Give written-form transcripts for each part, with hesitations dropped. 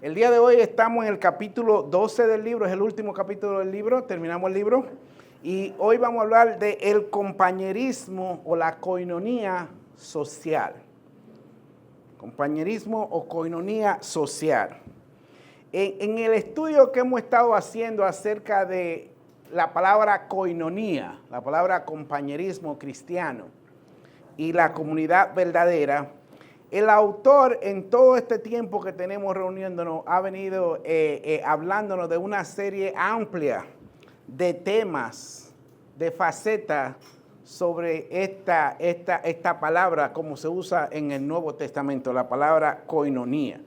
El día de hoy estamos en el capítulo 12 del libro, es el último capítulo del libro, terminamos el libro. Y hoy vamos a hablar del compañerismo o la coinonía social. Compañerismo o coinonía social. En el estudio que hemos estado haciendo acerca de la palabra coinonía, la palabra compañerismo cristiano y la comunidad verdadera, el autor en todo este tiempo que tenemos reuniéndonos ha venido hablándonos de una serie amplia de temas, de facetas sobre esta palabra como se usa en el Nuevo Testamento, la palabra coinonía.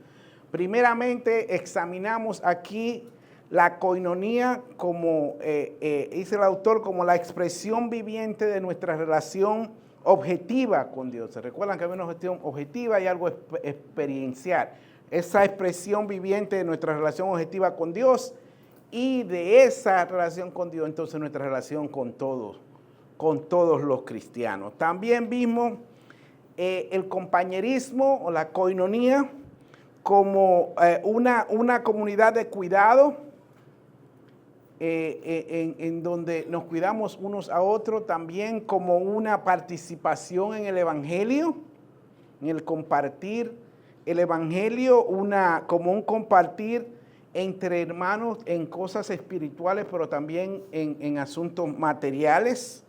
Primeramente examinamos aquí la coinonía como, dice el autor, como la expresión viviente de nuestra relación objetiva con Dios. ¿Se recuerdan que había una cuestión objetiva y algo experiencial? Esa expresión viviente de nuestra relación objetiva con Dios y de esa relación con Dios, entonces nuestra relación con todos los cristianos. También vimos el compañerismo o la coinonía como una comunidad de cuidado, en donde nos cuidamos unos a otros, también como una participación en el Evangelio, en el compartir el Evangelio, como un compartir entre hermanos en cosas espirituales, pero también en asuntos materiales.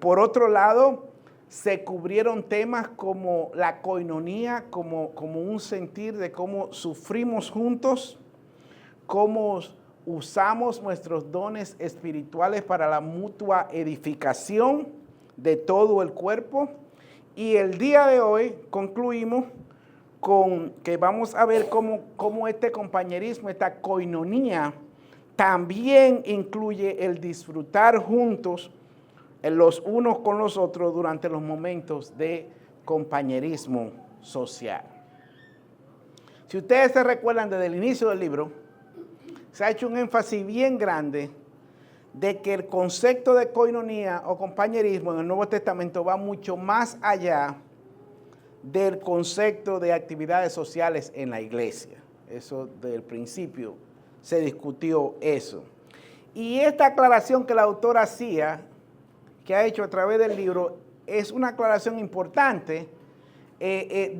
Por otro lado, se cubrieron temas como la coinonía, como un sentir de cómo sufrimos juntos, cómo usamos nuestros dones espirituales para la mutua edificación de todo el cuerpo. Y el día de hoy concluimos con que vamos a ver cómo este compañerismo, esta coinonía, también incluye el disfrutar juntos los unos con los otros durante los momentos de compañerismo social. Si ustedes se recuerdan desde el inicio del libro, se ha hecho un énfasis bien grande de que el concepto de coinonía o compañerismo en el Nuevo Testamento va mucho más allá del concepto de actividades sociales en la iglesia. Eso desde el principio se discutió eso. Y esta aclaración que la autora hacía, que ha hecho a través del libro, es una aclaración importante,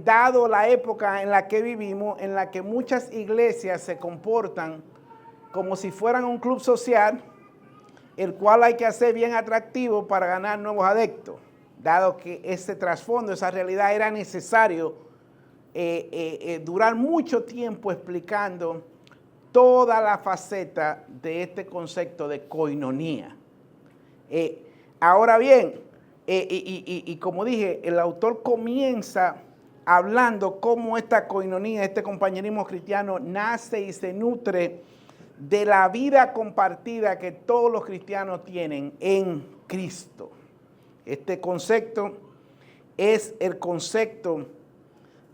dado la época en la que vivimos, en la que muchas iglesias se comportan como si fueran un club social, el cual hay que hacer bien atractivo para ganar nuevos adeptos, dado que ese trasfondo, esa realidad era necesario durar mucho tiempo explicando toda la faceta de este concepto de coinonía. Ahora bien, y como dije, el autor comienza hablando cómo esta coinonía, este compañerismo cristiano nace y se nutre de la vida compartida que todos los cristianos tienen en Cristo. Este concepto es el concepto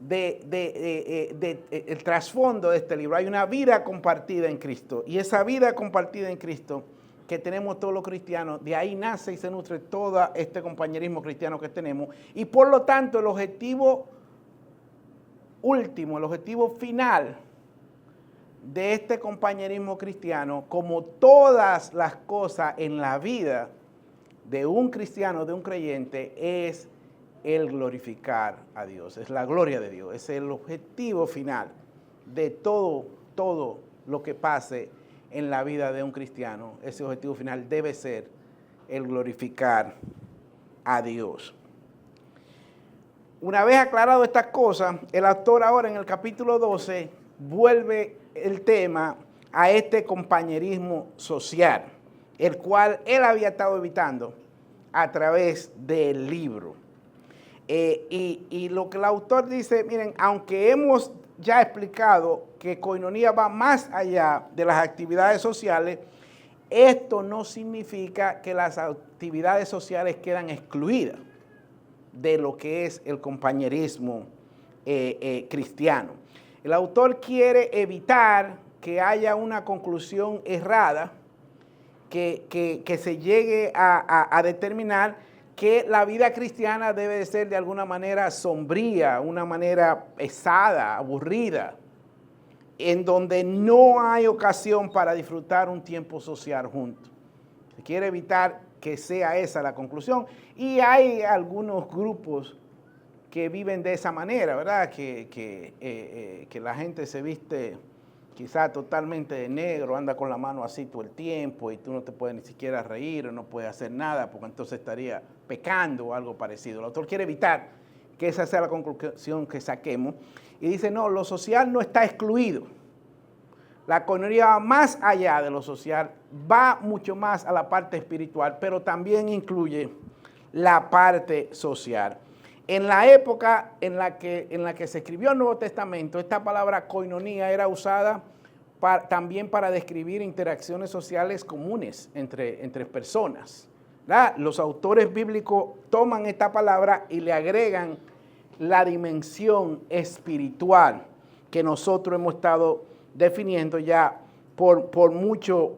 el trasfondo de este libro. Hay una vida compartida en Cristo, y esa vida compartida en Cristo que tenemos todos los cristianos, de ahí nace y se nutre todo este compañerismo cristiano que tenemos, y por lo tanto el objetivo último, el objetivo final de este compañerismo cristiano, como todas las cosas en la vida de un cristiano, de un creyente, es el glorificar a Dios, es la gloria de Dios, es el objetivo final de todo lo que pase en la vida de un cristiano. Ese objetivo final debe ser el glorificar a Dios. Una vez aclarado estas cosas, el autor ahora en el capítulo 12 vuelve el tema a este compañerismo social, el cual él había estado evitando a través del libro. Y lo que el autor dice, miren, aunque hemos ya explicado que coinonía va más allá de las actividades sociales, esto no significa que las actividades sociales quedan excluidas de lo que es el compañerismo cristiano. El autor quiere evitar que haya una conclusión errada, que se llegue a determinar que la vida cristiana debe de ser de alguna manera sombría, una manera pesada, aburrida. en donde no hay ocasión para disfrutar un tiempo social juntos. Se quiere evitar que sea esa la conclusión. Y hay algunos grupos que viven de esa manera, ¿verdad? Que la gente se viste quizá totalmente de negro, anda con la mano así todo el tiempo y tú no te puedes ni siquiera reír o no puedes hacer nada porque entonces estaría pecando o algo parecido. El autor quiere evitar que esa sea la conclusión que saquemos y dice, no, lo social no está excluido. La coinonía va más allá de lo social, va mucho más a la parte espiritual, pero también incluye la parte social. En la época en la que se escribió el Nuevo Testamento, esta palabra koinonía era usada también para describir interacciones sociales comunes entre personas, ¿verdad? Los autores bíblicos toman esta palabra y le agregan la dimensión espiritual que nosotros hemos estado definiendo ya por mucho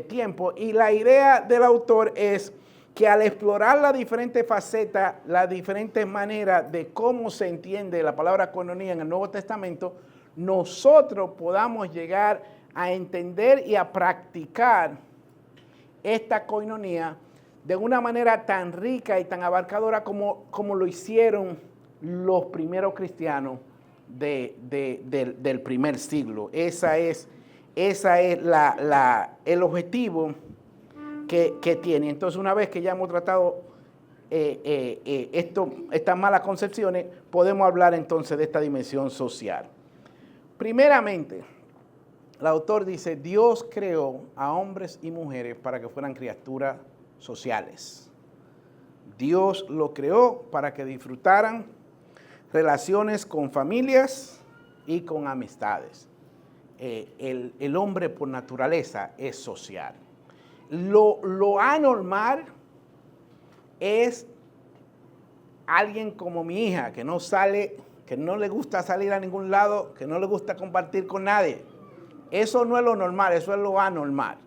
tiempo. Y la idea del autor es que al explorar las diferentes facetas, las diferentes maneras de cómo se entiende la palabra koinonía en el Nuevo Testamento, nosotros podamos llegar a entender y a practicar esta koinonía de una manera tan rica y tan abarcadora como lo hicieron los primeros cristianos del primer siglo. Esa es el objetivo que tiene. Entonces, una vez que ya hemos tratado estas malas concepciones, podemos hablar entonces de esta dimensión social. Primeramente, el autor dice, Dios creó a hombres y mujeres para que fueran criaturas sociales. Dios lo creó para que disfrutaran relaciones con familias y con amistades. El hombre por naturaleza es social. Lo anormal es alguien como mi hija, que no sale, que no le gusta salir a ningún lado, que no le gusta compartir con nadie. Eso no es lo normal, eso es lo anormal.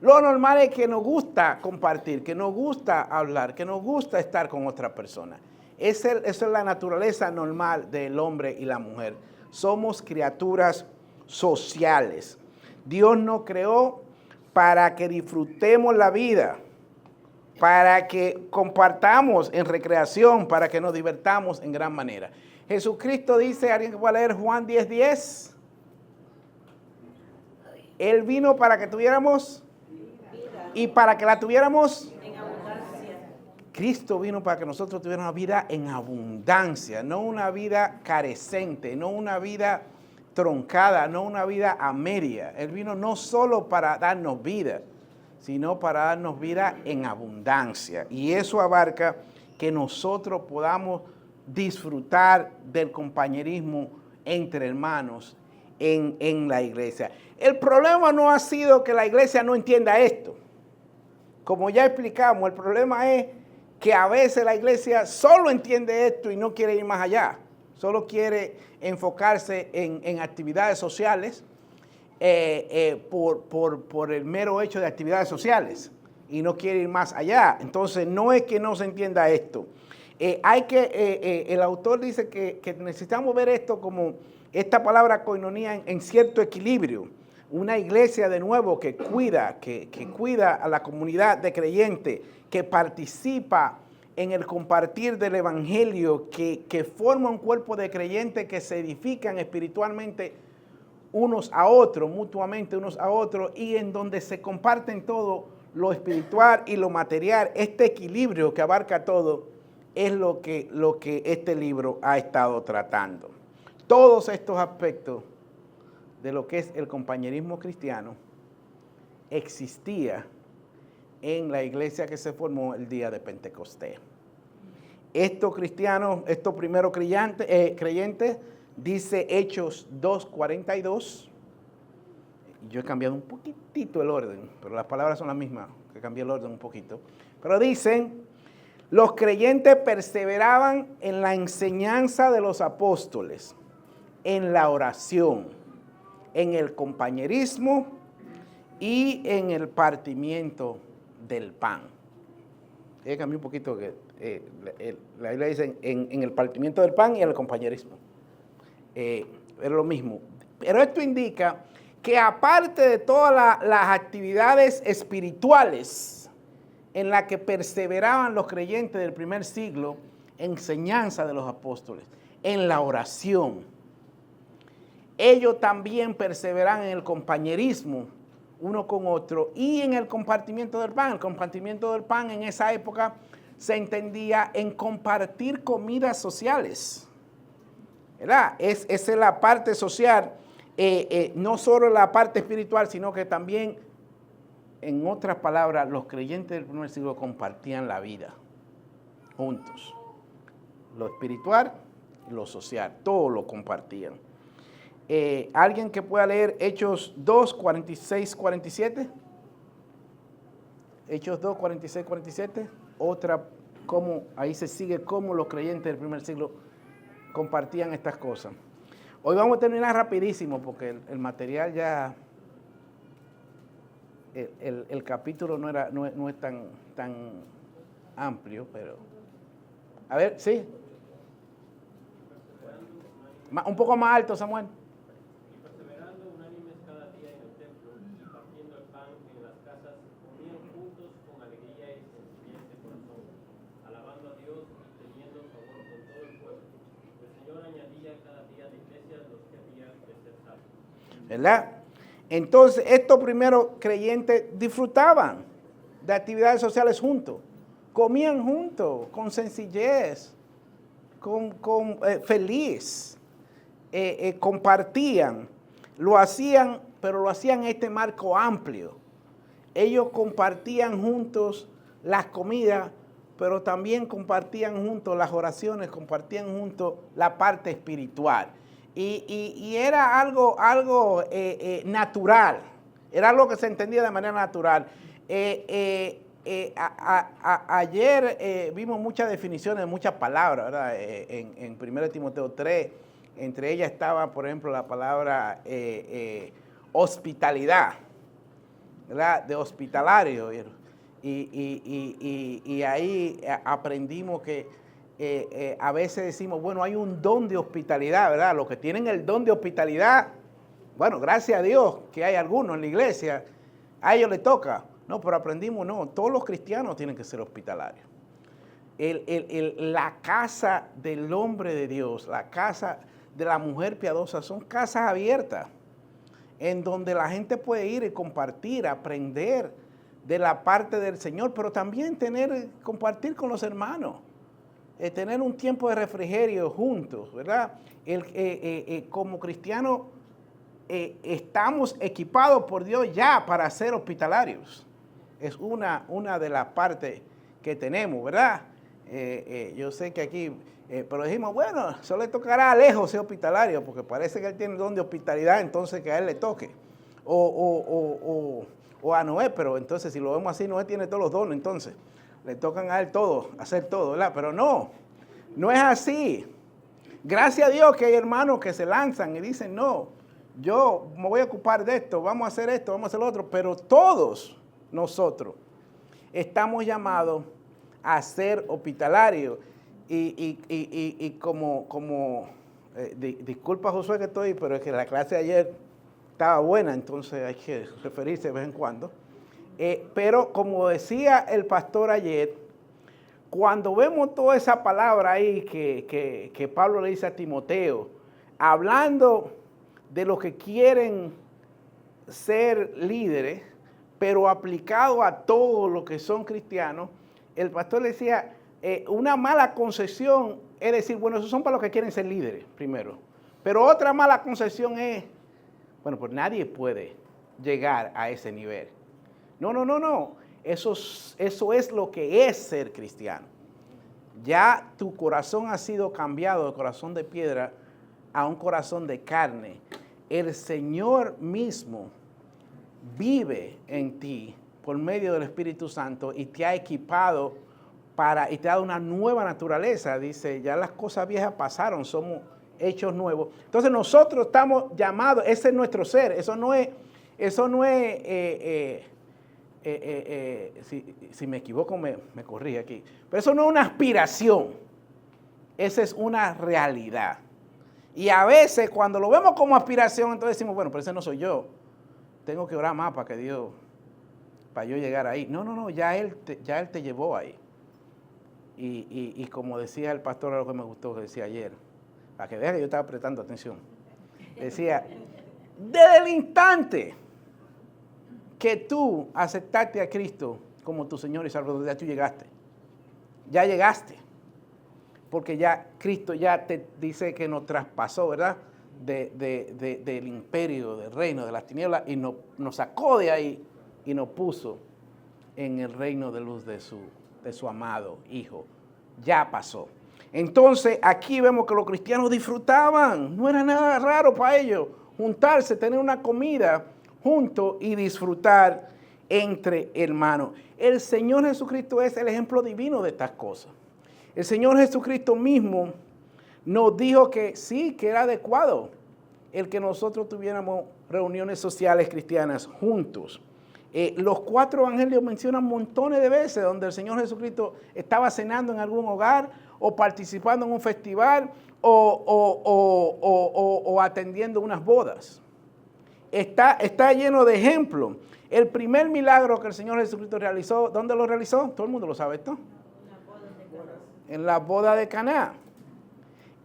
Lo normal es que nos gusta compartir, que nos gusta hablar, que nos gusta estar con otra persona. Esa es la naturaleza normal del hombre y la mujer. Somos criaturas sociales. Dios nos creó para que disfrutemos la vida, para que compartamos en recreación, para que nos divertamos en gran manera. Jesucristo dice, ¿alguien que pueda leer Juan 10:10? Él vino para que tuviéramos vida y para que la tuviéramos en abundancia. Cristo vino para que nosotros tuviéramos una vida en abundancia, no una vida carecente, no una vida troncada, no una vida a media. Él vino no solo para darnos vida, sino para darnos vida en abundancia. Y eso abarca que nosotros podamos disfrutar del compañerismo entre hermanos en la iglesia. El problema no ha sido que la iglesia no entienda esto. Como ya explicamos, el problema es que a veces la iglesia solo entiende esto y no quiere ir más allá. Solo quiere enfocarse en actividades sociales por el mero hecho de actividades sociales y no quiere ir más allá. Entonces, no es que no se entienda esto. El autor dice que necesitamos ver esto como esta palabra koinonía en cierto equilibrio. Una iglesia de nuevo que cuida a la comunidad de creyentes, que participa en el compartir del evangelio, que forma un cuerpo de creyentes que se edifican espiritualmente unos a otros, mutuamente unos a otros, y en donde se comparten todo lo espiritual y lo material. Este equilibrio que abarca todo es lo que este libro ha estado tratando. Todos estos aspectos de lo que es el compañerismo cristiano existía en la iglesia que se formó el día de Pentecostés. Estos cristianos, estos primeros creyentes, dice Hechos 2:42. Yo he cambiado un poquitito el orden, pero las palabras son las mismas, que cambié el orden un poquito. Pero dicen, los creyentes perseveraban en la enseñanza de los apóstoles, en la oración, en el compañerismo y en el partimiento del pan. Cambié un poquito, la Biblia dice en el partimiento del pan y en el compañerismo. Es lo mismo. Pero esto indica que aparte de todas las actividades espirituales en las que perseveraban los creyentes del primer siglo, enseñanza de los apóstoles, en la oración, ellos también perseveran en el compañerismo uno con otro y en el compartimiento del pan. El compartimiento del pan en esa época se entendía en compartir comidas sociales, ¿verdad? Esa es la parte social, no solo la parte espiritual, sino que también, en otras palabras, los creyentes del primer siglo compartían la vida juntos. Lo espiritual y lo social, todo lo compartían. ¿Alguien que pueda leer Hechos 2, 46, 47? Hechos 2, 46, 47. Otra, cómo, ahí se sigue cómo los creyentes del primer siglo compartían estas cosas. Hoy vamos a terminar rapidísimo porque el material ya, el capítulo no es tan amplio, pero... A ver, ¿sí? Un poco más alto, Samuel. ¿Verdad? Entonces, estos primeros creyentes disfrutaban de actividades sociales juntos, comían juntos, con sencillez, feliz, compartían, lo hacían, pero lo hacían en este marco amplio. Ellos compartían juntos las comidas, pero también compartían juntos las oraciones, compartían juntos la parte espiritual. Y era algo natural, era algo que se entendía de manera natural. Ayer vimos muchas definiciones, muchas palabras, ¿verdad? En 1 Timoteo 3, entre ellas estaba, por ejemplo, la palabra hospitalidad, ¿verdad? De hospitalario. Y ahí aprendimos que a veces decimos, bueno, hay un don de hospitalidad, ¿verdad? Los que tienen el don de hospitalidad, bueno, gracias a Dios que hay algunos en la iglesia, a ellos les toca. No, pero aprendimos, no, todos los cristianos tienen que ser hospitalarios. La casa del hombre de Dios, la casa de la mujer piadosa, son casas abiertas, en donde la gente puede ir y compartir, aprender de la parte del Señor, pero también compartir con los hermanos. Tener un tiempo de refrigerio juntos, ¿verdad? Como cristianos estamos equipados por Dios ya para ser hospitalarios. Es una de las partes que tenemos, ¿verdad? Yo sé que aquí, pero dijimos, bueno, solo le tocará a Alejo ser hospitalario, porque parece que él tiene don de hospitalidad, entonces que a él le toque. O a Noé, pero entonces si lo vemos así, Noé tiene todos los dones, entonces le tocan a él todo, hacer todo, ¿verdad? Pero no es así. Gracias a Dios que hay hermanos que se lanzan y dicen, no, yo me voy a ocupar de esto, vamos a hacer esto, vamos a hacer lo otro, pero todos nosotros estamos llamados a ser hospitalarios. Y disculpa Josué que estoy, pero es que la clase de ayer estaba buena, entonces hay que referirse de vez en cuando. Pero como decía el pastor ayer, cuando vemos toda esa palabra ahí que Pablo le dice a Timoteo, hablando de los que quieren ser líderes, pero aplicado a todos los que son cristianos, el pastor le decía, una mala concepción es decir, bueno, esos son para los que quieren ser líderes, primero. Pero otra mala concepción es, bueno, pues nadie puede llegar a ese nivel. No. Eso es lo que es ser cristiano. Ya tu corazón ha sido cambiado de corazón de piedra a un corazón de carne. El Señor mismo vive en ti por medio del Espíritu Santo y te ha equipado y te ha dado una nueva naturaleza. Dice, ya las cosas viejas pasaron, somos hechos nuevos. Entonces nosotros estamos llamados, ese es nuestro ser, eso no es si me equivoco me corrige aquí, pero eso no es una aspiración, esa es una realidad. Y a veces cuando lo vemos como aspiración, entonces decimos, bueno, pero ese no soy yo. Tengo que orar más para que Dios, para yo llegar ahí. No, ya Él te llevó ahí. Y como decía el pastor, algo que me gustó, que decía ayer, para que vean que yo estaba prestando atención. Decía, desde el instante que tú aceptaste a Cristo como tu Señor y Salvador, ya tú llegaste. Ya llegaste. Porque ya Cristo ya te dice que nos traspasó, ¿verdad? Del imperio, del reino, de las tinieblas, y nos sacó de ahí y nos puso en el reino de luz de su amado Hijo. Ya pasó. Entonces, aquí vemos que los cristianos disfrutaban. No era nada raro para ellos juntarse, tener una comida juntos y disfrutar entre hermanos. El Señor Jesucristo es el ejemplo divino de estas cosas. El Señor Jesucristo mismo nos dijo que sí, que era adecuado el que nosotros tuviéramos reuniones sociales cristianas juntos. Los 4 evangelios mencionan montones de veces donde el Señor Jesucristo estaba cenando en algún hogar o participando en un festival o atendiendo unas bodas. Está lleno de ejemplos. El primer milagro que el Señor Jesucristo realizó, ¿dónde lo realizó? Todo el mundo lo sabe esto. En la boda de Caná.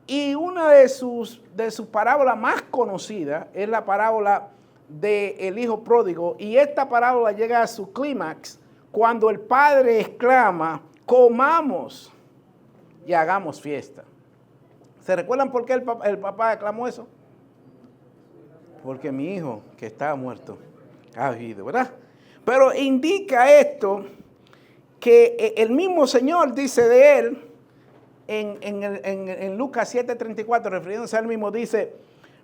Y una de sus parábolas más conocidas es la parábola del hijo pródigo. Y esta parábola llega a su clímax cuando el padre exclama, comamos y hagamos fiesta. ¿Se recuerdan por qué el papá exclamó eso? Porque mi hijo, que estaba muerto, ha vivido, ¿verdad? Pero indica esto que el mismo Señor dice de él, en Lucas 7:34, refiriéndose a él mismo, dice,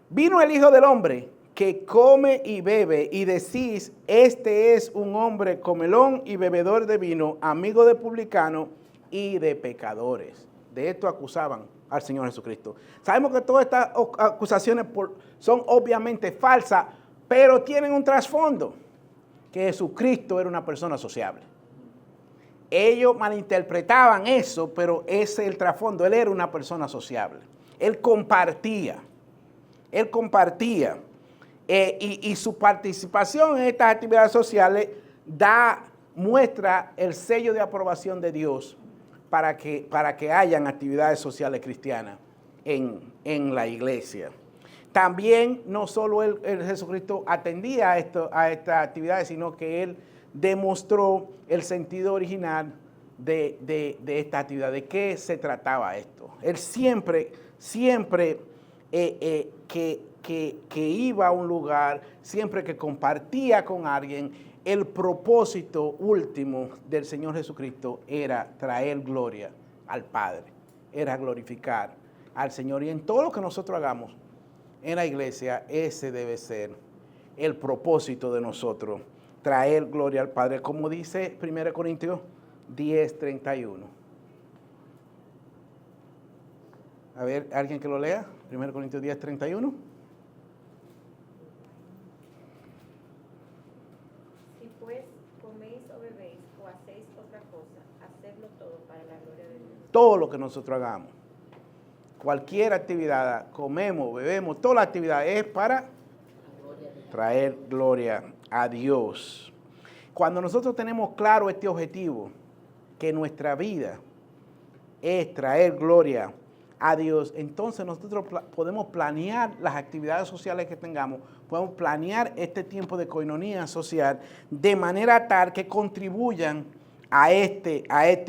vino el Hijo del Hombre que come y bebe, y decís, este es un hombre comelón y bebedor de vino, amigo de publicanos y de pecadores. De esto acusaban al Señor Jesucristo. Sabemos que todas estas acusaciones son obviamente falsas, pero tienen un trasfondo, que Jesucristo era una persona sociable. Ellos malinterpretaban eso, pero ese es el trasfondo. Él era una persona sociable. Él compartía. Y su participación en estas actividades sociales muestra el sello de aprobación de Dios para que hayan actividades sociales cristianas en la iglesia. También no solo el Jesucristo atendía a estas actividades, sino que Él demostró el sentido original de esta actividad, de qué se trataba esto. Él siempre que iba a un lugar, siempre que compartía con alguien, el propósito último del Señor Jesucristo era traer gloria al Padre, era glorificar al Señor. Y en todo lo que nosotros hagamos en la iglesia, ese debe ser el propósito de nosotros, traer gloria al Padre, como dice 1 Corintios 10:31. A ver, ¿alguien que lo lea? 1 Corintios 10:31. Si pues coméis o bebéis o hacéis otra cosa, hacedlo todo para la gloria de Dios. Todo lo que nosotros hagamos, cualquier actividad, comemos, bebemos, toda la actividad es para traer gloria a Dios. Cuando nosotros tenemos claro este objetivo, que nuestra vida es traer gloria a Dios, entonces nosotros podemos planear las actividades sociales que tengamos, podemos planear este tiempo de coinonía social de manera tal que contribuyan a este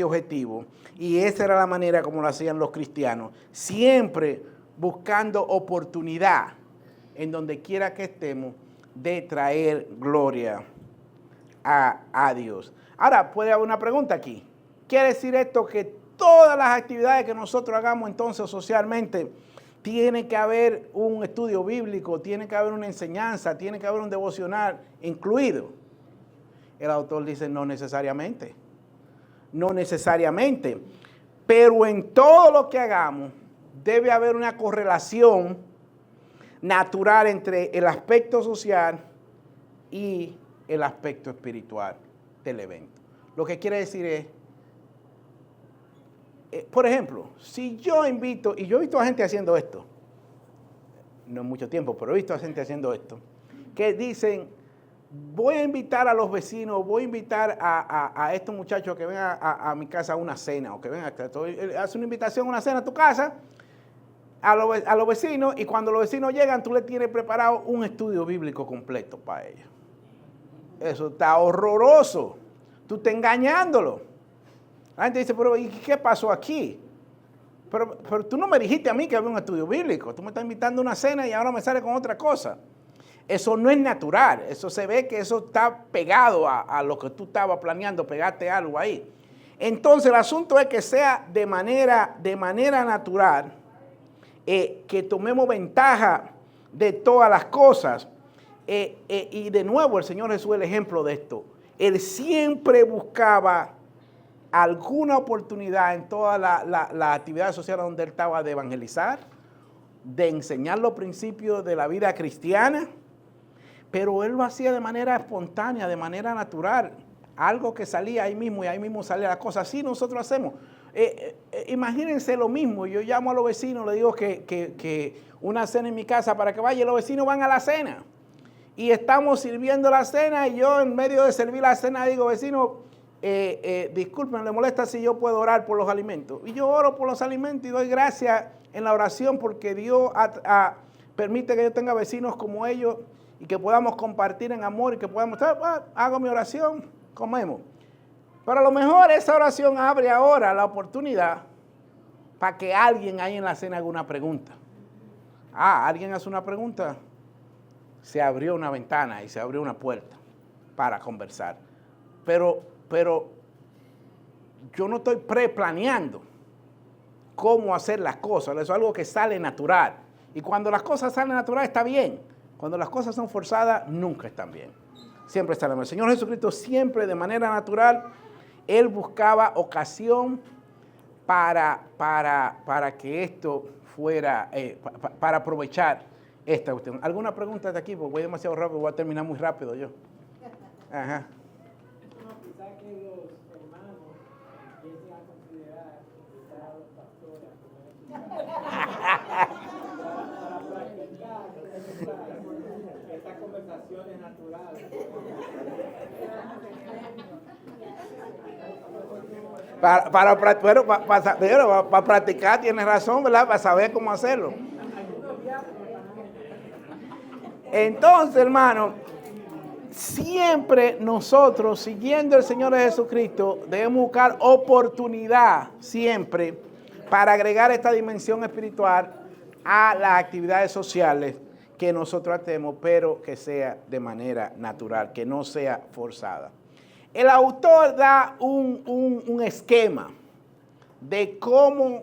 objetivo. Y esa era la manera como lo hacían los cristianos, siempre buscando oportunidad en donde quiera que estemos de traer gloria a Dios. Ahora, puede haber una pregunta aquí. ¿Quiere decir esto que todas las actividades que nosotros hagamos entonces socialmente tiene que haber un estudio bíblico, tiene que haber una enseñanza, tiene que haber un devocional incluido? El autor dice no necesariamente. No necesariamente, pero en todo lo que hagamos debe haber una correlación natural entre el aspecto social y el aspecto espiritual del evento. Lo que quiere decir es, por ejemplo, si yo invito, y yo he visto a gente haciendo esto, no en mucho tiempo, pero he visto a gente haciendo esto, que dicen, voy a invitar a los vecinos, voy a invitar a estos muchachos que vengan a mi casa a una cena, o que vengan acá. Hace una invitación a una cena a tu casa, a los vecinos, y cuando los vecinos llegan, tú le tienes preparado un estudio bíblico completo para ellos. Eso está horroroso. Tú estás engañándolo. La gente dice, pero ¿y qué pasó aquí? Pero tú no me dijiste a mí que había un estudio bíblico. Tú me estás invitando a una cena y ahora me sale con otra cosa. Eso no es natural. Eso se ve que eso está pegado a lo que tú estabas planeando, pegarte algo ahí. Entonces el asunto es que sea de manera natural, que tomemos ventaja de todas las cosas. Y de nuevo el Señor Jesús es el ejemplo de esto. Él siempre buscaba alguna oportunidad en todas las actividades sociales donde él estaba de evangelizar, de enseñar los principios de la vida cristiana, pero él lo hacía de manera espontánea, de manera natural, algo que salía ahí mismo y ahí mismo salía la cosa. Así nosotros hacemos. Imagínense lo mismo, yo llamo a los vecinos, les digo que una cena en mi casa para que vayan, los vecinos van a la cena y estamos sirviendo la cena y yo en medio de servir la cena digo, vecino, disculpen, ¿le molesta si yo puedo orar por los alimentos? Y yo oro por los alimentos y doy gracias en la oración porque Dios permite que yo tenga vecinos como ellos y que podamos compartir en amor y que podamos, hago mi oración, comemos. Pero a lo mejor esa oración abre ahora la oportunidad para que alguien ahí en la cena haga una pregunta. Alguien hace una pregunta, se abrió una ventana y se abrió una puerta para conversar. Pero yo no estoy preplaneando cómo hacer las cosas. Eso es algo que sale natural. Y cuando las cosas salen natural está bien. Cuando las cosas son forzadas, nunca están bien. Siempre está bien. El Señor Jesucristo siempre de manera natural, Él buscaba ocasión para que esto fuera, para aprovechar esta cuestión. ¿Alguna pregunta de aquí? Porque voy demasiado rápido, voy a terminar muy rápido yo. Ajá. Quizás que los hermanos empiecen a considerar invitar a los pastores para practicar estas conversaciones naturales. Para practicar, tienes razón, ¿verdad? Para saber cómo hacerlo. Entonces, hermano, siempre nosotros, siguiendo al Señor Jesucristo, debemos buscar oportunidad siempre para agregar esta dimensión espiritual a las actividades sociales que nosotros hacemos, pero que sea de manera natural, que no sea forzada. El autor da un esquema de cómo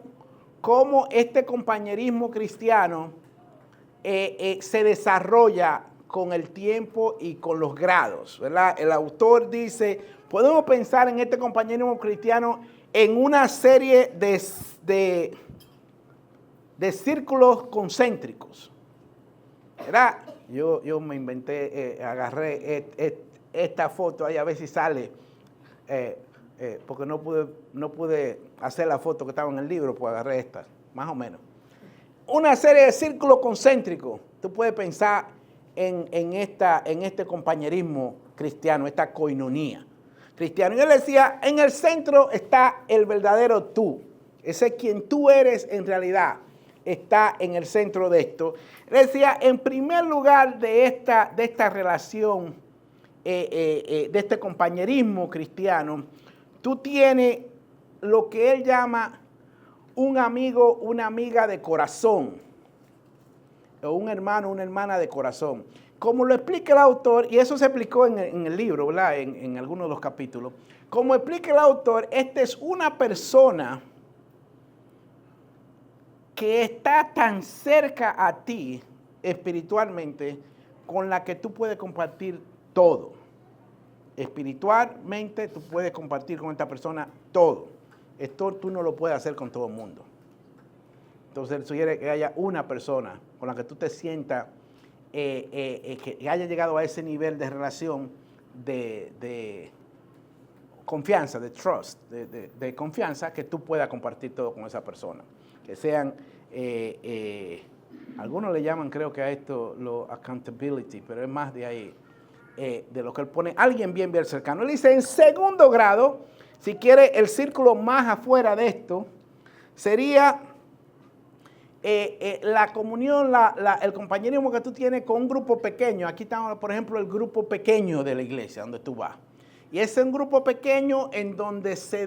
este compañerismo cristiano se desarrolla con el tiempo y con los grados, ¿verdad? El autor dice, podemos pensar en este compañerismo cristiano en una serie de círculos concéntricos, ¿verdad? Yo me inventé, agarré esta foto ahí a ver si sale, porque no pude hacer la foto que estaba en el libro, pues agarré esta, más o menos. Una serie de círculos concéntricos. Tú puedes pensar en este compañerismo cristiano, esta coinonía cristiana. Y él decía, en el centro está el verdadero tú. Ese quien tú eres en realidad está en el centro de esto. Él decía, en primer lugar de esta relación, de este compañerismo cristiano, tú tienes lo que él llama un amigo, una amiga de corazón, o un hermano, una hermana de corazón. Como lo explica el autor, y eso se explicó en el libro, ¿verdad? En algunos de los capítulos. Como explica el autor, esta es una persona que está tan cerca a ti espiritualmente, con la que tú puedes compartir todo. Espiritualmente tú puedes compartir con esta persona todo. Esto tú no lo puedes hacer con todo el mundo. Entonces él sugiere que haya una persona con la que tú te sientas, que haya llegado a ese nivel de relación de confianza, de trust, de confianza, que tú puedas compartir todo con esa persona. Que sean Algunos le llaman, creo que a esto, lo accountability, pero es más de ahí, de lo que él pone, alguien bien cercano. Él dice, en segundo grado, si quiere el círculo más afuera de esto, sería la comunión, el compañerismo que tú tienes con un grupo pequeño. Aquí está, por ejemplo, el grupo pequeño de la iglesia, donde tú vas. Y es un grupo pequeño en donde se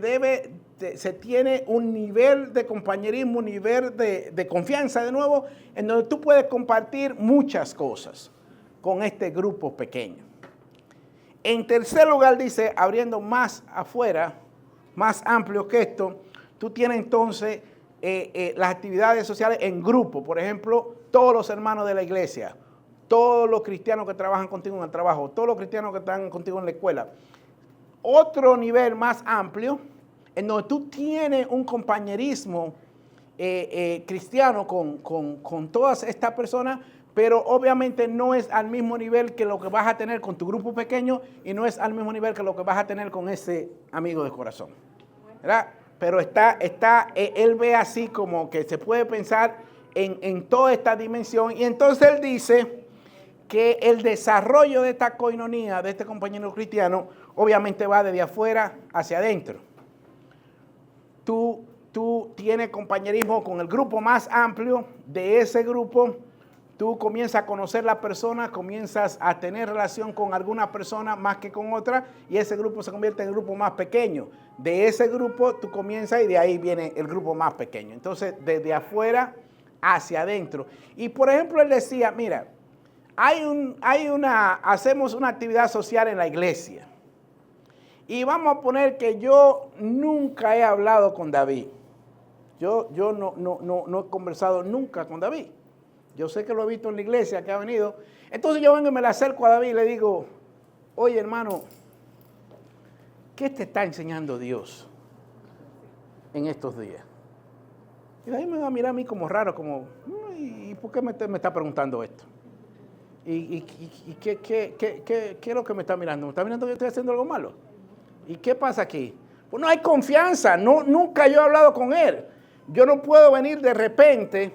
tiene un nivel de compañerismo, un nivel de confianza, de nuevo, en donde tú puedes compartir muchas cosas con este grupo pequeño. En tercer lugar, dice, abriendo más afuera, más amplio que esto, tú tienes entonces las actividades sociales en grupo. Por ejemplo, todos los hermanos de la iglesia, todos los cristianos que trabajan contigo en el trabajo, todos los cristianos que están contigo en la escuela. Otro nivel más amplio, en donde tú tienes un compañerismo cristiano con todas estas personas, pero obviamente no es al mismo nivel que lo que vas a tener con tu grupo pequeño y no es al mismo nivel que lo que vas a tener con ese amigo de corazón, ¿verdad? Pero él ve así como que se puede pensar en toda esta dimensión, y entonces él dice que el desarrollo de esta coinonía, de este compañero cristiano, obviamente va desde afuera hacia adentro. Tú tienes compañerismo con el grupo más amplio. De ese grupo, tú comienzas a conocer la persona, comienzas a tener relación con alguna persona más que con otra, y ese grupo se convierte en el grupo más pequeño. De ese grupo tú comienzas y de ahí viene el grupo más pequeño. Entonces, desde afuera hacia adentro. Y por ejemplo, él decía, mira, hacemos una actividad social en la iglesia. Y vamos a poner que yo nunca he hablado con David. Yo no he conversado nunca con David. Yo sé que lo he visto en la iglesia, que ha venido. Entonces yo vengo y me le acerco a David y le digo, oye hermano, ¿qué te está enseñando Dios en estos días? Y David me va a mirar a mí como raro, como, ¿y por qué me está preguntando esto? ¿Y qué es lo que me está mirando? ¿Me está mirando que yo estoy haciendo algo malo? ¿Y qué pasa aquí? Pues no hay confianza, nunca yo he hablado con él. Yo no puedo venir de repente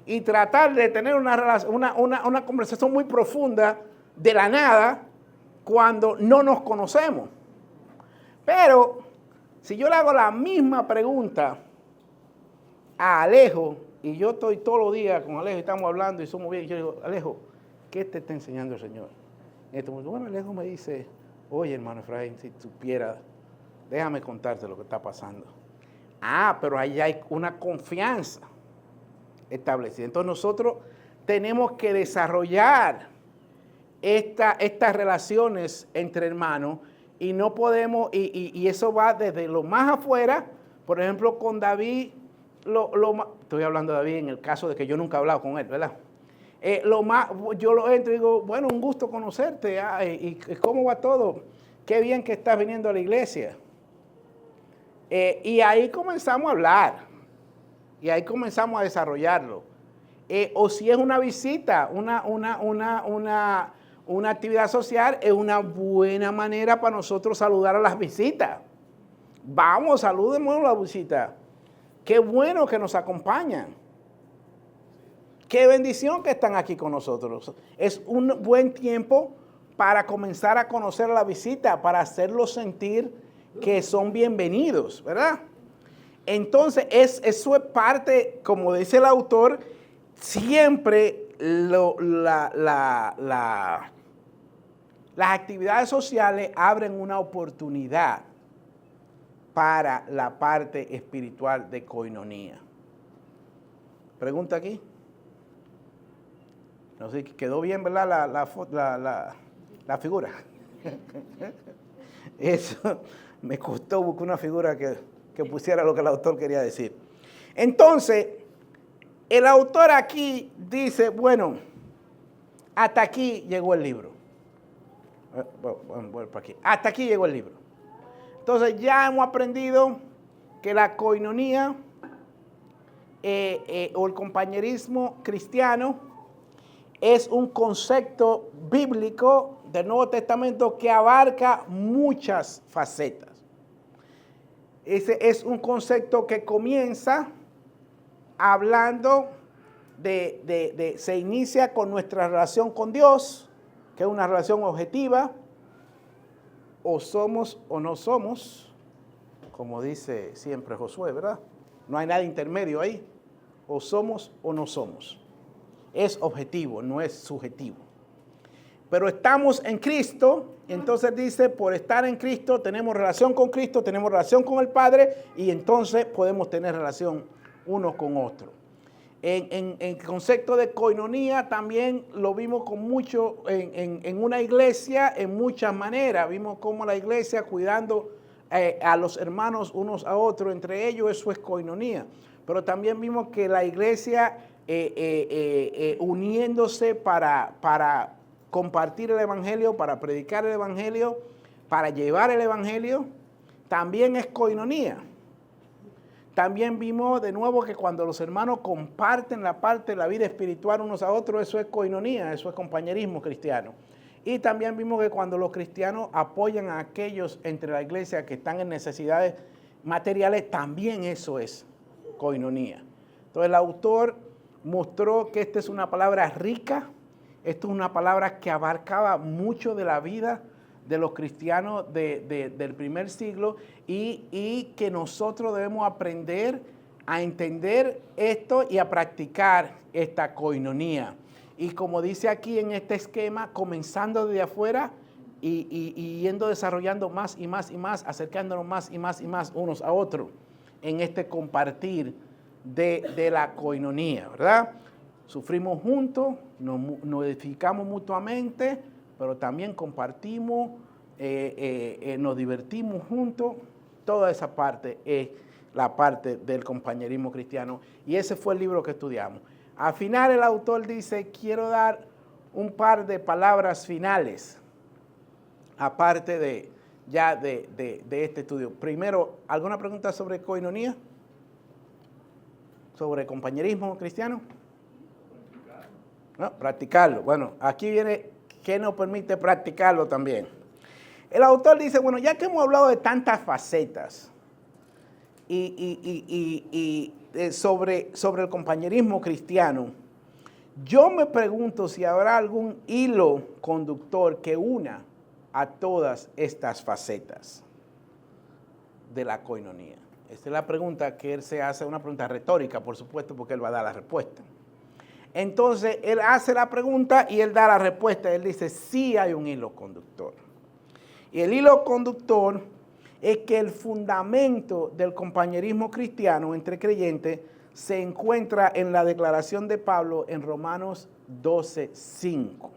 y tratar de tener una conversación muy profunda de la nada cuando no nos conocemos. Pero si yo le hago la misma pregunta a Alejo, y yo estoy todos los días con Alejo y estamos hablando y somos bien, y yo digo, Alejo, ¿qué te está enseñando el Señor? Y entonces, bueno, Alejo me dice, oye hermano Efraín, si supieras, déjame contarte lo que está pasando. Ah, pero ahí hay una confianza establecida. Entonces nosotros tenemos que desarrollar estas relaciones entre hermanos, y no podemos, y eso va desde lo más afuera. Por ejemplo, con David, estoy hablando de David en el caso de que yo nunca he hablado con él, ¿verdad? Yo lo entro y digo, bueno, un gusto conocerte, y ¿cómo va todo? Qué bien que estás viniendo a la iglesia. Y ahí comenzamos a hablar, y ahí comenzamos a desarrollarlo. O si es una visita, una actividad social, es una buena manera para nosotros saludar a las visitas. Vamos, saludemos a la visita. Qué bueno que nos acompañan. Qué bendición que están aquí con nosotros. Es un buen tiempo para comenzar a conocer a la visita, para hacerlos sentir que son bienvenidos, ¿verdad? Entonces, eso es parte, como dice el autor, siempre las actividades sociales abren una oportunidad para la parte espiritual de coinonía. Pregunta aquí. No sé, quedó bien, ¿verdad? La figura. Eso me costó buscar una figura que pusiera lo que el autor quería decir. Entonces, el autor aquí dice, bueno, hasta aquí llegó el libro. Bueno, por aquí. Hasta aquí llegó el libro. Entonces ya hemos aprendido que la coinonía o el compañerismo cristiano es un concepto bíblico del Nuevo Testamento que abarca muchas facetas. Ese es un concepto que comienza hablando se inicia con nuestra relación con Dios, que es una relación objetiva, o somos o no somos, como dice siempre Josué, ¿verdad? No hay nada intermedio ahí, o somos o no somos. Es objetivo, no es subjetivo. Pero estamos en Cristo, entonces dice, por estar en Cristo tenemos relación con Cristo, tenemos relación con el Padre y entonces podemos tener relación uno con otro. En el concepto de coinonía también lo vimos con mucho en una iglesia en muchas maneras. Vimos cómo la iglesia cuidando a los hermanos unos a otros, entre ellos eso es coinonía. Pero también vimos que la iglesia uniéndose para compartir el evangelio, para predicar el evangelio, para llevar el evangelio, también es coinonía. También vimos de nuevo que cuando los hermanos comparten la parte de la vida espiritual unos a otros, eso es coinonía, eso es compañerismo cristiano. Y también vimos que cuando los cristianos apoyan a aquellos entre la iglesia que están en necesidades materiales, también eso es coinonía. Entonces el autor mostró que esta es una palabra rica, esto es una palabra que abarcaba mucho de la vida de los cristianos del primer siglo y que nosotros debemos aprender a entender esto y a practicar esta coinonía. Y como dice aquí en este esquema, comenzando desde afuera y yendo desarrollando más y más y más, acercándonos más y más y más unos a otros en este compartir de la coinonía, ¿verdad? Sufrimos juntos, nos edificamos mutuamente, pero también compartimos, nos divertimos juntos. Toda esa parte es la parte del compañerismo cristiano. Y ese fue el libro que estudiamos. Al final el autor dice, quiero dar un par de palabras finales, aparte de este estudio. Primero, ¿alguna pregunta sobre coinonía? ¿Sobre compañerismo cristiano? No, practicarlo. Bueno, aquí viene que nos permite practicarlo también. El autor dice, bueno, ya que hemos hablado de tantas facetas sobre el compañerismo cristiano, yo me pregunto si habrá algún hilo conductor que una a todas estas facetas de la coinonía. Esta es la pregunta que él se hace, una pregunta retórica, por supuesto, porque él va a dar la respuesta. Entonces, él hace la pregunta y él da la respuesta. Él dice, sí hay un hilo conductor. Y el hilo conductor es que el fundamento del compañerismo cristiano entre creyentes se encuentra en la declaración de Pablo en Romanos 12:5.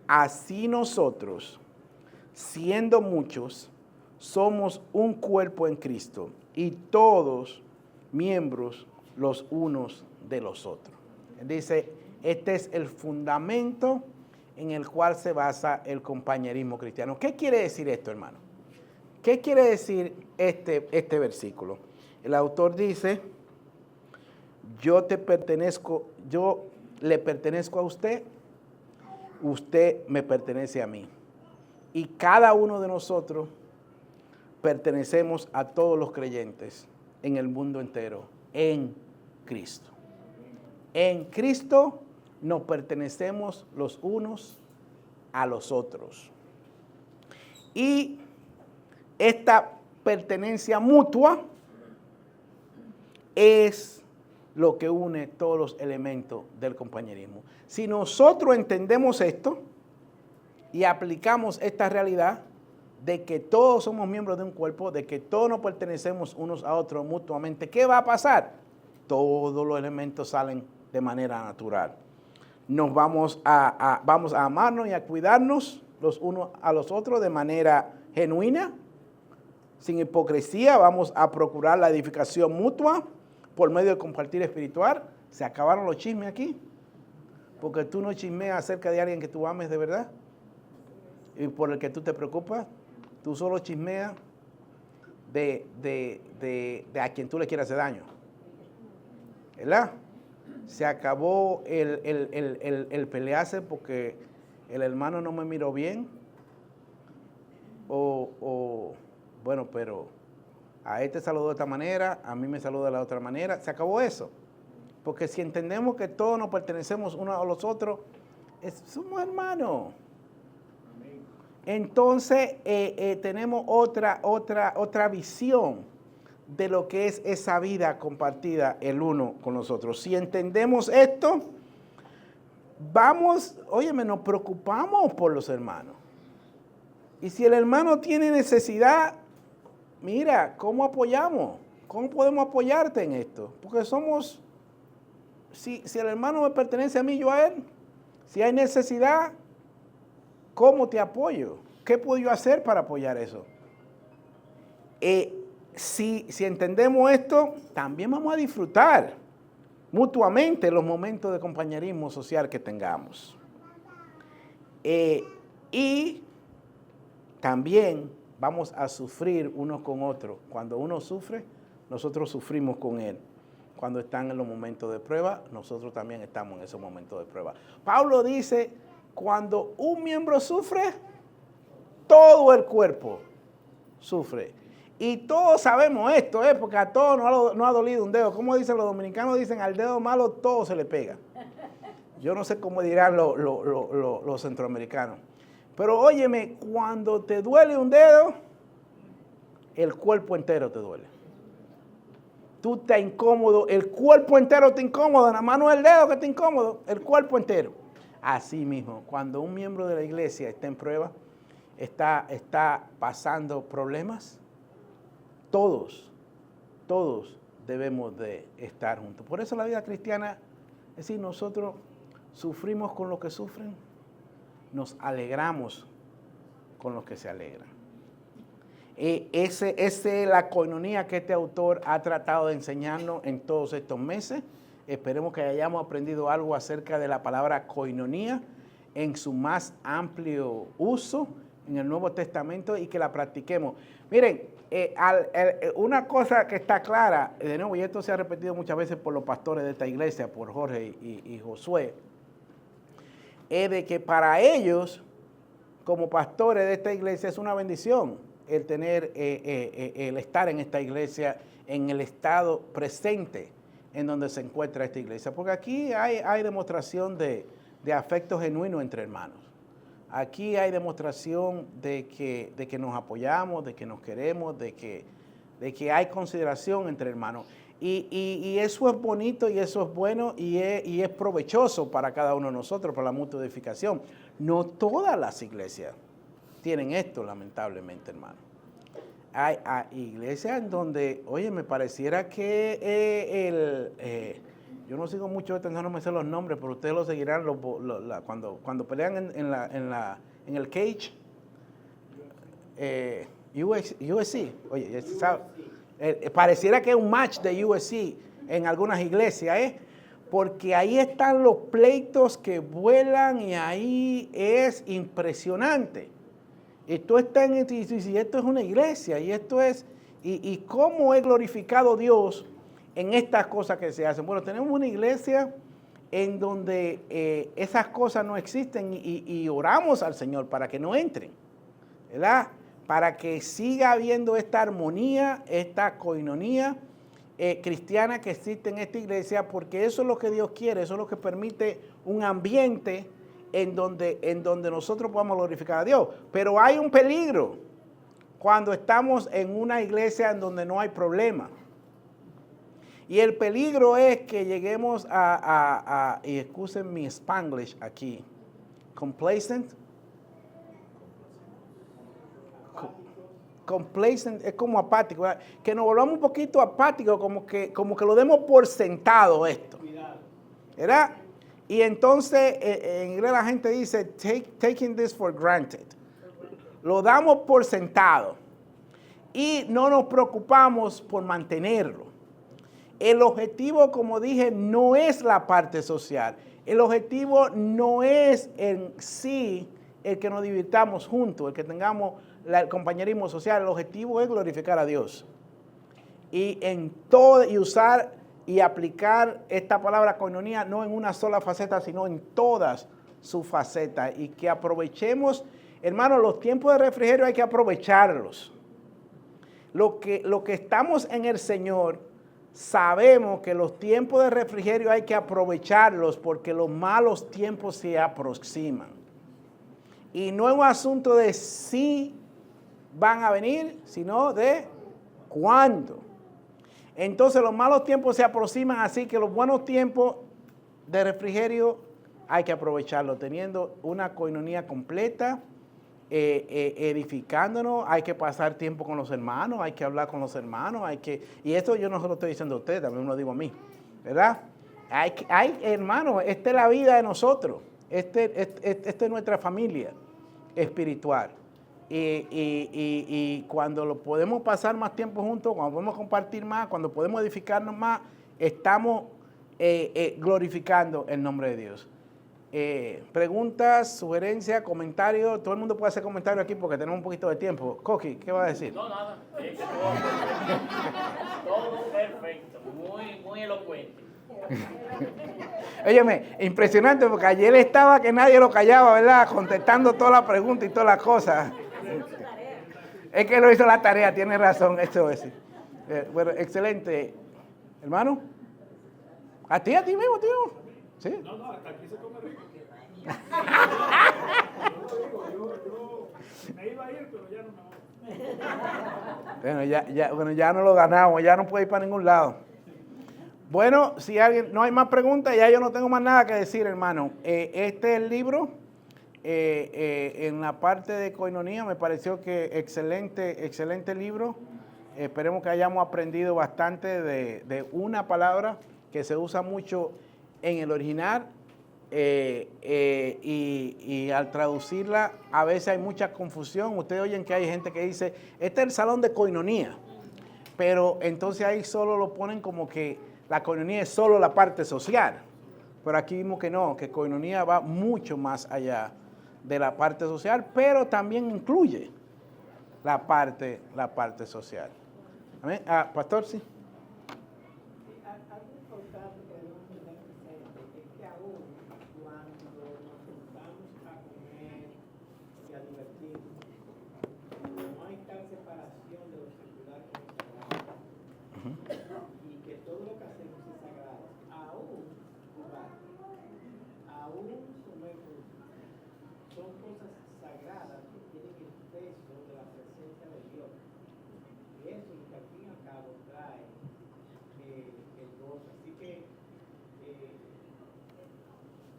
Así nosotros, siendo muchos, somos un cuerpo en Cristo y todos miembros los unos de los otros. Él dice, este es el fundamento en el cual se basa el compañerismo cristiano. ¿Qué quiere decir esto, hermano? ¿Qué quiere decir este versículo? El autor dice, yo le pertenezco a usted, usted me pertenece a mí. Y cada uno de nosotros pertenecemos a todos los creyentes en el mundo entero, en Cristo. En Cristo nos pertenecemos los unos a los otros. Y esta pertenencia mutua es lo que une todos los elementos del compañerismo. Si nosotros entendemos esto y aplicamos esta realidad de que todos somos miembros de un cuerpo, de que todos nos pertenecemos unos a otros mutuamente, ¿qué va a pasar? Todos los elementos salen de manera natural. Nos vamos a amarnos y a cuidarnos los unos a los otros de manera genuina, sin hipocresía. Vamos a procurar la edificación mutua por medio del compartir espiritual. ¿Se acabaron los chismes aquí? Porque tú no chismeas acerca de alguien que tú ames de verdad y por el que tú te preocupas. Tú solo chismeas de a quien tú le quieras hacer daño. ¿Verdad? Se acabó el pelearse porque el hermano no me miró bien. Bueno, pero a este saludó de esta manera, a mí me saludó de la otra manera. Se acabó eso. Porque si entendemos que todos nos pertenecemos unos a los otros, somos hermanos. Entonces tenemos otra visión de lo que es esa vida compartida el uno con los otros. Si entendemos esto, nos preocupamos por los hermanos. Y si el hermano tiene necesidad, mira, ¿cómo apoyamos? ¿Cómo podemos apoyarte en esto? Porque si el hermano me pertenece a mí, yo a él, si hay necesidad, ¿cómo te apoyo? ¿Qué puedo yo hacer para apoyar eso? Si entendemos esto, también vamos a disfrutar mutuamente los momentos de compañerismo social que tengamos. Y también vamos a sufrir unos con otros. Cuando uno sufre, nosotros sufrimos con él. Cuando están en los momentos de prueba, nosotros también estamos en esos momentos de prueba. Pablo dice, cuando un miembro sufre, todo el cuerpo sufre. Y todos sabemos esto, porque a todos no ha dolido un dedo. Como dicen los dominicanos, dicen al dedo malo todo se le pega. Yo no sé cómo dirán los centroamericanos. Pero óyeme, cuando te duele un dedo, el cuerpo entero te duele. Tú estás incómodo, el cuerpo entero te incómodo, nada más no es el dedo que está incómodo, el cuerpo entero. Así mismo, cuando un miembro de la iglesia está en prueba, está pasando problemas, todos debemos de estar juntos. Por eso la vida cristiana, es decir, nosotros sufrimos con los que sufren, nos alegramos con los que se alegran. Esa es la coinonía que este autor ha tratado de enseñarnos en todos estos meses. Esperemos que hayamos aprendido algo acerca de la palabra coinonía en su más amplio uso en el Nuevo Testamento y que la practiquemos. Miren, una cosa que está clara, de nuevo, y esto se ha repetido muchas veces por los pastores de esta iglesia, por Jorge y Josué, es de que para ellos, como pastores de esta iglesia, es una bendición el tener, el estar en esta iglesia, en el estado presente en donde se encuentra esta iglesia. Porque aquí hay demostración de afecto genuino entre hermanos. Aquí hay demostración de que nos apoyamos, de que nos queremos, de que hay consideración entre hermanos. Y eso es bonito y eso es bueno y es provechoso para cada uno de nosotros, para la mutua edificación. No todas las iglesias tienen esto, lamentablemente, hermano. Hay iglesias en donde, oye, me pareciera que yo no sigo mucho esto, no me sé los nombres, pero ustedes lo seguirán cuando pelean en el cage. USC, oye, ¿sabe? Pareciera que es un match de USC en algunas iglesias, porque ahí están los pleitos que vuelan y ahí es impresionante. Esto está y esto es una iglesia y esto es, y cómo es glorificado Dios en estas cosas que se hacen. Bueno, tenemos una iglesia en donde esas cosas no existen y oramos al Señor para que no entren, ¿verdad? Para que siga habiendo esta armonía, esta coinonía cristiana que existe en esta iglesia, porque eso es lo que Dios quiere, eso es lo que permite un ambiente en donde nosotros podamos glorificar a Dios. Pero hay un peligro cuando estamos en una iglesia en donde no hay problema. Y el peligro es que lleguemos y excusen mi Spanglish aquí, complacent. Complacent es como apático, ¿verdad? Que nos volvamos un poquito apáticos, como que lo demos por sentado esto, ¿verdad? Y entonces en inglés la gente dice taking this for granted. Lo damos por sentado y no nos preocupamos por mantenerlo. El objetivo, como dije, no es la parte social. El objetivo no es en sí el que nos divirtamos juntos, el que tengamos el compañerismo social. El objetivo es glorificar a Dios. Y usar y aplicar esta palabra coinonía no en una sola faceta, sino en todas sus facetas. Y que aprovechemos, hermanos, los tiempos de refrigerio hay que aprovecharlos. Lo que estamos en el Señor, sabemos que los tiempos de refrigerio hay que aprovecharlos porque los malos tiempos se aproximan. Y no es un asunto de si van a venir, sino de cuándo. Entonces los malos tiempos se aproximan, así que los buenos tiempos de refrigerio hay que aprovecharlo, teniendo una coinonía completa, edificándonos, hay que pasar tiempo con los hermanos, hay que hablar con los hermanos, y esto yo no se lo estoy diciendo a ustedes, también lo digo a mí, ¿verdad? Hay hermanos, esta es la vida de nosotros, esta es nuestra familia espiritual. Y cuando lo podemos pasar más tiempo juntos, cuando podemos compartir más, cuando podemos edificarnos más, estamos glorificando el nombre de Dios. Preguntas, sugerencias, comentarios. Todo el mundo puede hacer comentarios aquí porque tenemos un poquito de tiempo. Coqui, ¿qué va a decir? No, nada. Todo perfecto. Muy elocuente. Óyeme, impresionante porque ayer estaba que nadie lo callaba, ¿verdad? Contestando todas las preguntas y todas las cosas. Es que lo hizo la tarea, tiene razón, eso es. Bueno, excelente. Hermano, a ti mismo, tío. ¿Sí? No, hasta aquí se come rico. Yo me iba a ir, pero ya no me voy. Bueno, ya no lo ganamos, ya no puede ir para ningún lado. Bueno, si alguien, no hay más preguntas, ya yo no tengo más nada que decir, hermano. Este es el libro, en la parte de coinonía, me pareció que excelente libro. Esperemos que hayamos aprendido bastante de una palabra que se usa mucho en el original, y al traducirla a veces hay mucha confusión. Ustedes oyen que hay gente que dice, este es el salón de coinonía, pero entonces ahí solo lo ponen como que la coinonía es solo la parte social, pero aquí vimos que no, que coinonía va mucho más allá de la parte social, pero también incluye la parte social. ¿Amén? Pastor, sí. Algo importante que debemos tener presente es que aún cuando nos juntamos a comer y a divertirnos, no hay tal separación de lo secular con lo sagrado. Y que todo lo que hacemos es sagrado. Aún comer son cosas sagradas que tienen el peso de la presencia de Dios. Y eso es lo que al fin y al cabo trae el gozo. Así que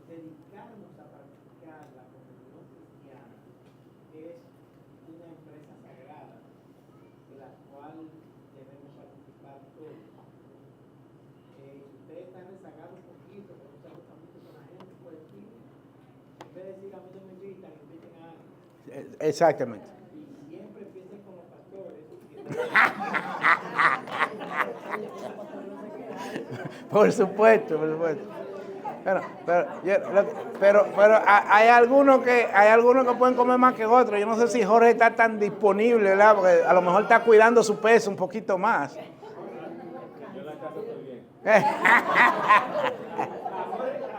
dedicarnos a practicar la comunión cristiana es una empresa sagrada de la cual debemos participar todos. Ustedes están rezagados un poquito, pero no se gusta mucho con la gente, pues sí. En vez de decir a mí no me invitan, inviten a alguien. Exactamente. Y siempre empiecen con los pastores. Por supuesto. Pero hay algunos que pueden comer más que otros. Yo no sé si Jorge está tan disponible, ¿verdad? Porque a lo mejor está cuidando su peso un poquito más. Yo en la casa estoy bien.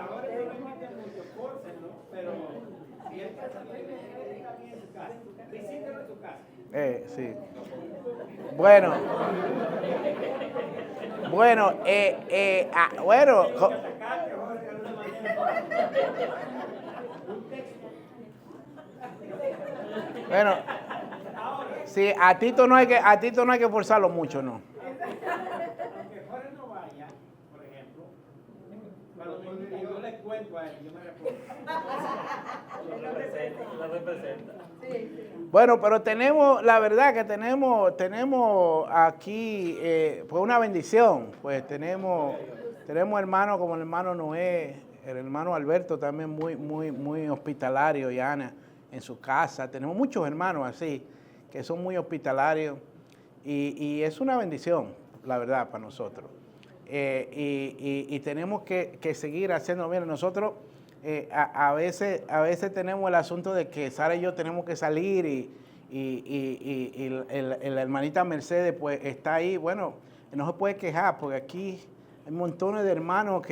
Ahora yo no inviten mucho, fórcenlo, pero si él está bien en su casa, visítelo en tu casa. Sí. Bueno, bueno, sí, a Tito no hay que forzarlo mucho, ¿no? Aunque Jorge no vaya, por ejemplo, cuando me invita, yo le cuento a él, yo me recuerdo. Lo representa. Bueno, pero tenemos, la verdad que tenemos aquí pues una bendición. Pues tenemos hermanos como el hermano Noé, el hermano Alberto también muy hospitalario, y Ana en su casa. Tenemos muchos hermanos así que son muy hospitalarios y es una bendición, la verdad, para nosotros. Y tenemos que seguir haciendo bien. Nosotros a veces tenemos el asunto de que Sara y yo tenemos que salir y la hermanita Mercedes pues está ahí. Bueno, no se puede quejar porque aquí hay montones de hermanos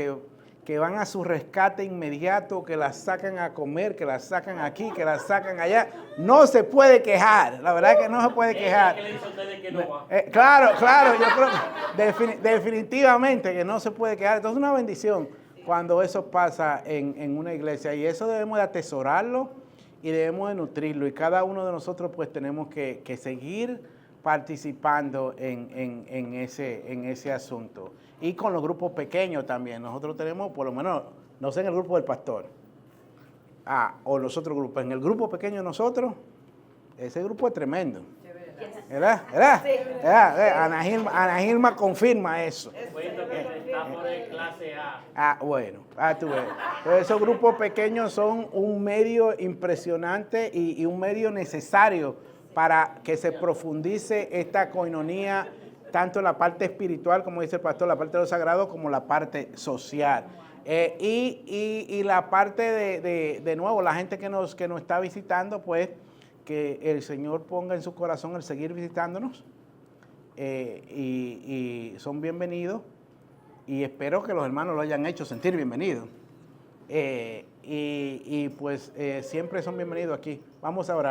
que van a su rescate inmediato, que las sacan a comer, que las sacan aquí, que las sacan allá. No se puede quejar, la verdad es que no se puede quejar. ¿Qué le dice a ustedes que no va? Claro, yo creo que definitivamente que no se puede quedar. Entonces es una bendición cuando eso pasa en una iglesia y eso debemos de atesorarlo y debemos de nutrirlo y cada uno de nosotros pues tenemos que seguir participando en ese asunto. Y con los grupos pequeños también. Nosotros tenemos, por lo menos, no sé en el grupo del pastor, o los otros grupos. En el grupo pequeño de nosotros, ese grupo es tremendo. ¿Verdad? Ana Gilma confirma eso. Cuento que está por el clase A. Bueno, tú ves. Entonces, esos grupos pequeños son un medio impresionante y un medio necesario para que se profundice esta coinonía, tanto en la parte espiritual, como dice el pastor, la parte de lo sagrado, como la parte social. Y la parte de nuevo, la gente que nos está visitando, pues, que el Señor ponga en su corazón el seguir visitándonos y son bienvenidos y espero que los hermanos lo hayan hecho sentir bienvenidos y pues siempre son bienvenidos aquí. Vamos a orar.